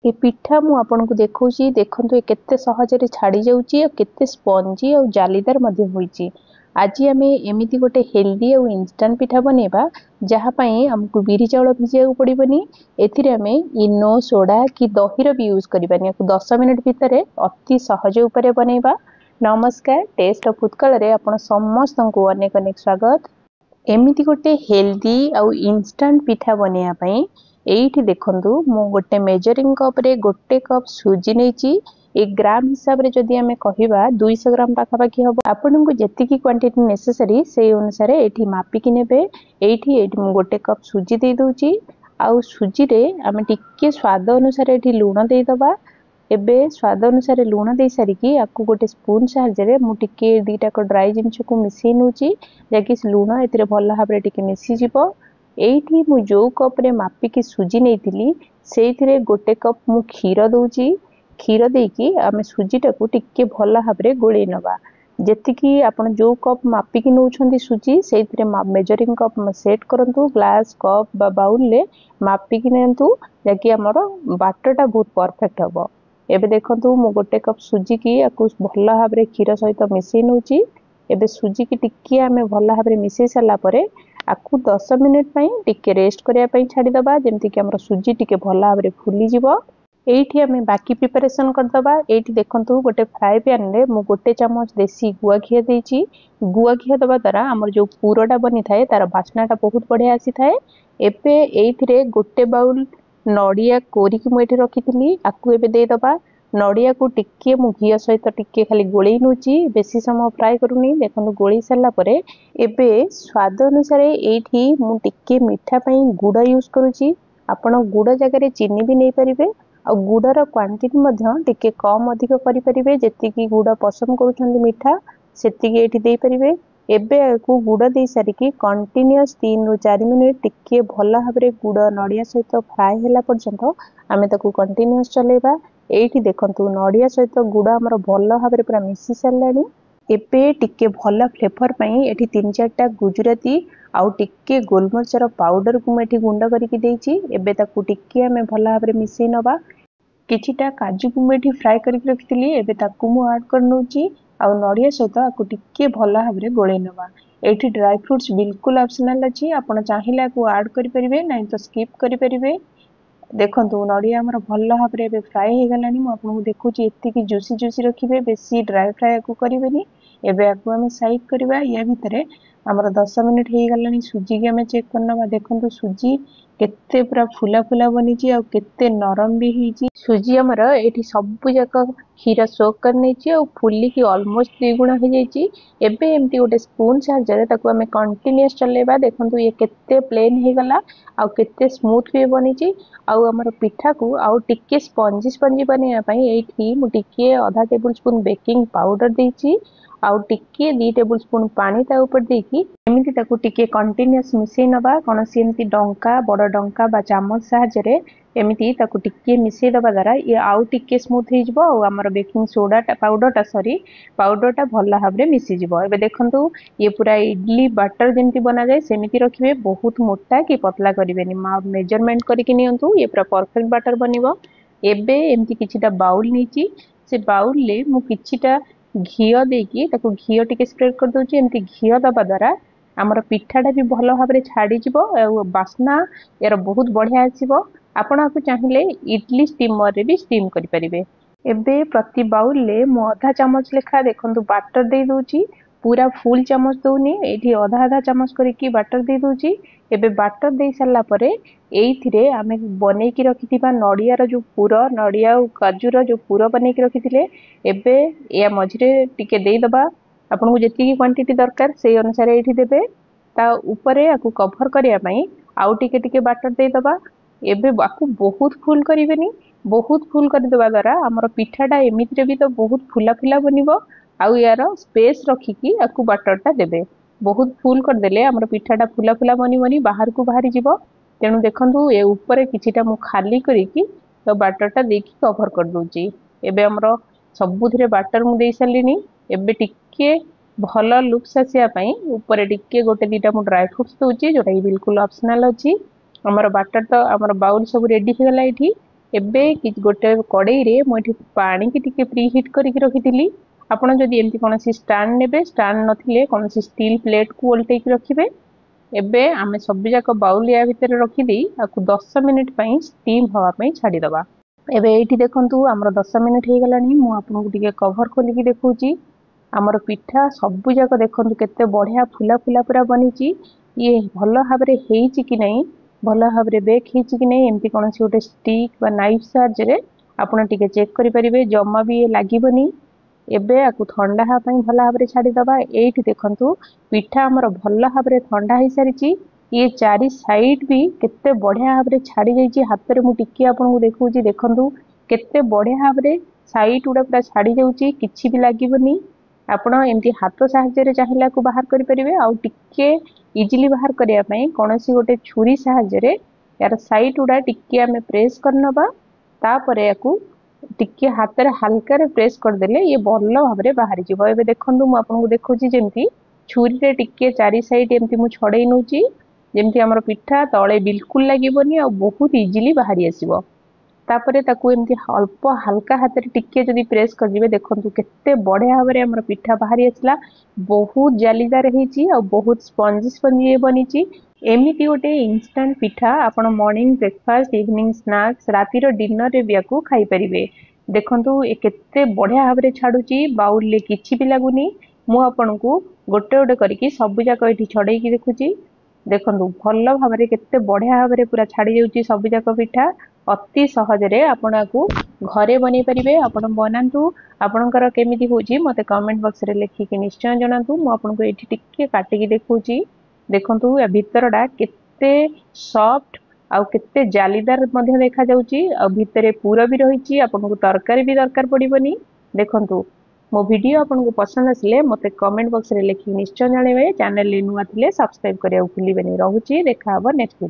ए पिठा मु आपनको देखौची देखंतु ए केते सहजरे छाड़ी जाउची और केते स्पंजी और जालीदार मध्ये होईची। आज आमे एमिति गोटे हेल्दी और इंस्टेंट पिठा बनेबा जहा पई हमकु बिरी चाउल भिजिया पड़िबनी। एथिरे आमे इनो सोडा कि दहीर भी यूज करबानी। 10 मिनिट भितरे अति सहज उपरे बनेबा। नमस्कार, टेस्ट ऑफ उत्कल रे आपण समस्त को अनेक अनेक स्वागत। एमिति गोटे हेल्दी और इंस्टेंट पिठा बनेया पई एइठी देखंतु मु गोटे मेजरिंग कप रे गोटे कप सुजी नेची। 1 ग्राम हिसाब रे जदि हमें कहिबा 200 ग्राम पाखापाखी हबो। आपनको जेतिकी क्वांटिटी नेसेसरी से अनुसार एठी मापी कि नेबे। एठी मु गोटे कप सुजी दे दोची। आउ सुजी रे हमें टिके स्वाद अनुसार एठी लूण दे दबा। एबे स्वाद अनुसार लूण दे सारी कि आपको गोटे स्पून साहाय्य मु टिके दीटा को ड्राई जिनिस को मिसई नउची जाकि लूण एथिरे भल भाबरे टिके मिसी जिवो। एइठी मु जो कप रे मापी की सुजी नेइतिली सेइथिरे गोटे कप मु खीर दउची। खीर देकी आमे सुजी टाको टिके भल भाबरे गोळेई नबा। जेतिकी आपण जो कप मापी की नउछंती सुजी सेइथिरे मेजरिंग कप सेट करंतु। ग्लास कप बा बाउल ले मापी की नेंतु जाकि हमरो बाटरटा बहुत परफेक्ट हबो। एबे देखंतु मु गोटे कप सुजी की आकु भल भाबरे खीर सहित मिसई नउची। एबे सुजी की टिके आमे भल भाबरे मिसई सला परे आकु 10 मिनिट पई टिके रेस्ट करिया पई छाडी दबा जेमति कि हमर सुजी टिके भल भाबरे फुली जिवो। एइठी आमे बाकी प्रिपरेशन कर दबा। एइठी देखंतु गोटे फ्राई पैन रे मु गोटे चम्मच देसी गुआ घिया देची। गुआ घिया दबा द्वारा हमर जो पुरोटा बनी थाए तार बास्नाटा बहुत बढ़िया आसी थाए। एबे एइथिरे गोटे बाउल नडिया कोरी की मु एठी रखिथिली आकु एबे दे दबा। नडिया को टिके मु घिया सहित टिके खाली गोळेई नउची, बेसी समय फ्राई करूनी। देखंतु गोळेई सला परे एबे स्वाद अनुसार एइठी मु टिके मिठा पई गुड़ यूज करूची। आपण गुड़ जगह रे चीनी भी नै परिबे आ गुड़र क्वांटिटी मध्ये टिके कम अधिक करि परिबे। जेतिकी गुड़ पसंद करूछंती मिठा सेतिकी एठी देई परिबे। एबे को गुड़ दे सारी कि कंटीन्यूअस 3 रु 4 मिनिट टिके भल भाबरे गुड़ नडिया सहित फ्राई होला पर्यंत आमे ताकू कंटीन्यूअस चलेबा। एइठी देखंतु नडिया सहित गुड़ हमर भल भाबरे पूरा मिसी सरलानी। एबे टिके भल फ्लेवर पई एठी 3-4टा गुजराती आउ टिके गोलमरचर पाउडर को एठी गुंड करिकि देइची। एबे ताकू टिके आमे भल भाबरे मिसई नबा। किछिटा काजू को एठी फ्राई करिकि रखितली एबे ताकू मु ऐड कर नउची। आउ नडिया सहित आकु टिके भल भाबरे गोळेई नबा। एठी ड्राई फ्रूट्स बिल्कुल ऑप्शनल अछि। आपण चाहिले आकु ऐड करि परिबे नै तो स्किप करि परिबे। देखंतु नडिया हमर भल भाबरे एबे फ्राई हे गलानी। मु आपन देखुची एतिकी जूसी जूसी रखिबे, बेसी ड्राई फ्राई आकु करिबेनी। एबे आकु हमें साइड करिबा। या भितरे हमर 10 मिनिट हे गलानी। सुजी के हमें चेक करनबा। देखंतु सुजी केते पूरा फुला फुला बनीची आ केते नरम भी हिची। सुजी हमर एठी सब जक खीर सोक कर नेची आ फुली की ऑलमोस्ट 2 गुणा हो जाईची। एबे एमती गोटे स्पून साहाय्य ताकू हमें कंटीन्यूअस चलेबा। देखंतु ये केते प्लेन हे गला आ केते स्मूथ भी बनीची। आउ हमर पिठा को आउ टिके स्पंजी स्पंजी बनेया पई एठी मु टिके आधा टेबल स्पून बेकिंग पाउडर देची। आउ टिके 2 टेबल स्पून पानी ता ऊपर देकी एमिति ताकू टिके कंटीन्यूअस मिसई नबा। कोनोसी एमती डंका बड़ डंका बा चामच साहाय्य रे एमिति ताकू टिके मिसई दबा द्वारा ये आउ टिके स्मूथ हे जिवो। आउ हमर बेकिंग सोडा पाउडरटा पाउडरटा भल भाबरे मिसई जिवो। एबे देखंतु ये पूरा इडली बैटर जेमति बना जाय सेमिति रखिबे। बहुत मोटा कि पतला करिवेनी। मेजरमेंट करिकि नियंतु ये पूरा परफेक्ट बैटर बनिवो। एबे एमति किछिटा बाउल नीची से बाउल ले मु किछिटा घियो देकी ताकू घियो टिके स्प्रेड कर दोची। एमति घियो दबा द्वारा हमर पिठाटा भी भल भाबरे छाडी जिवो आ बास्ना यार बहुत बढ़िया आसीबो। आपण आपको चाहिए इडली स्टीमर रे भी स्टीम करि परिबे। एबे प्रति बाउल ले मु आधा चामच लेखा देखंतु बैटर दे दोची। पूरा फुल चामच दोनी, एठी आधा आधा चामच करिकि बैटर दे दोची। एबे बैटर दे सरला परे एइथिरे आमे बनै कि रखिथिबा नडिया रो जो पुरो नडिया और काजू रो जो पुरो बनै कि रखिथिले एबे या मझिरे टिके देई दबा। आपन को जेतिकी क्वांटिटी दरकार सेही अनुसार एठी देबे। ता ऊपरे आकु कवर करिया पई आउ टिके टिके बैटर दे दबा। एबे बाकु बहुत फुल करिवेनी। बहुत फुल कर देबा द्वारा हमर पिठाटा एमितिरे भी तो बहुत फुला फुला बनिवो। आउ यार स्पेस रखिकी आकु बैटरटा देबे। बहुत फुल कर देले हमर पिठाटा फुला फुला बनिवनी, बाहर को बाहरी जिवो। तेनु देखंतु ए ऊपरे किछिटा मु खाली करिकी तो बैटरटा देकी कवर कर दोची। एबे हमर सबुथिरे बैटर मु देई सालिनी। एबे टिके भल लुक्स आसिया पई ऊपरे टिके गोटे दीटा मु ड्राई फ्रूट्स दोची जोटा बिल्कुल ऑप्शनल अछि। हमर बैटर तो हमर बाउल सब रेडी हो गला एठी। एबे गोटे कड़ई रे मुझे पानी की टिके प्री हिट करके रखी। आपड़ जदि एमती कौन स्टाण्ड ने स्टाण्ड नथिले कौन स्टील प्लेट को ओल्टे रखिए। एबे आमे सब जाक बाउल या भितर रखिदे आपको 10 मिनिट स्टीम हवापाई छाड़ीदबा। एबे ये देखु आमर 10 मिनिट हो गलानी। मु आपको टिके कभर खोलिकी देखुची। आमर पिठा सबू जाक देखु केते बढ़िया फुला फुला पूरा बनी। ये भल भाव कि नहीं, भल भाव बेक कि नहीं, एमती कौन गोटे स्टिक बा नाइफ साहाय्य आपड़ टिके चेक करेंगे। जमा भी लगभग। एबे आकु ठंडा हाँपाई भल भाव छाड़ीदबा। ये देखु पिठा आमर भल भाव ठंडा हो सारी। ये चारि साइड भी केते बढ़िया भाव छाड़ी जाइए। हाथ में मुझे आपको देखा देखु केते बढ़िया भाव साइड गुड़ा पूरा छाड़ी जाऊँगी, किसी भी लगभग। आपण एमती हाथ साहाय्य चाहिए को बाहर करेंगे। आउ टिके इजिली बाहर करने कौन सी गोटे छुरी साहाय्य यार साइड गुड़ा टिके आम प्रेस करनबा। तापर याकू टिके हाथ में हल्का प्रेस करदेले ये भल भाव बाहरी जीव। एबे देखंतु मु आपको देखुची जेमती छुरी रे टिके चारि साइड एमती मु छड़ई नउची जेमती हमर पिठा तळे बिल्कुल लागीबनी आ बहुत इजिली बाहरी आसीबो। तापरे ताकू एमती अल्प हल्का हाथ रे टिके जदि प्रेस कर दिबे देखंतु केते बढ़िया भाव रे हमर पिठा बाहरी आसला। बहुत जालीदार हेची आ बहुत स्पंजी स्पंजी बनीची। एमिति गोटे इंस्टेंट पिठा आपण मॉर्निंग ब्रेकफास्ट, इवनिंग स्नैक्स, रातिर डिनर रे भी आकू खाई परिबे। देखंतु ए केते बढ़िया भाव रे छाडुची, बाउल ले किछि भी लागुनी। मु आपनकू गोटे गोटे करके सब जाक एठी छड़ई की देखुची। देखंतु भल भाव रे केते बढ़िया भाव रे पूरा छाड़ी जाउची सब जाक पिठा। अति सहज रे आपण को घरे बनै परिबे। आपण बनातु आपणकर केमिति होची मते कमेंट बॉक्स रे लिखिके निश्चय जणातु। मु आपनको एठी टिके काटिकी देखुची। देखंतु या भितरडा केते सॉफ्ट आ केते जालीदार मध्ये देखा जाउची। आ भितरे पूरा भी रहिची, आपनको तरकारी भी दरकार पड़िबनी। देखंतु मो वीडियो आपको पसंद आसिले मते कमेंट बॉक्स रे लिखि निश्चय जणाइबे। चैनल रे नुआ थिले सब्सक्राइब करिया भूलिबेनी। रहूची, देखा हबो नेक्स्ट वीडियो।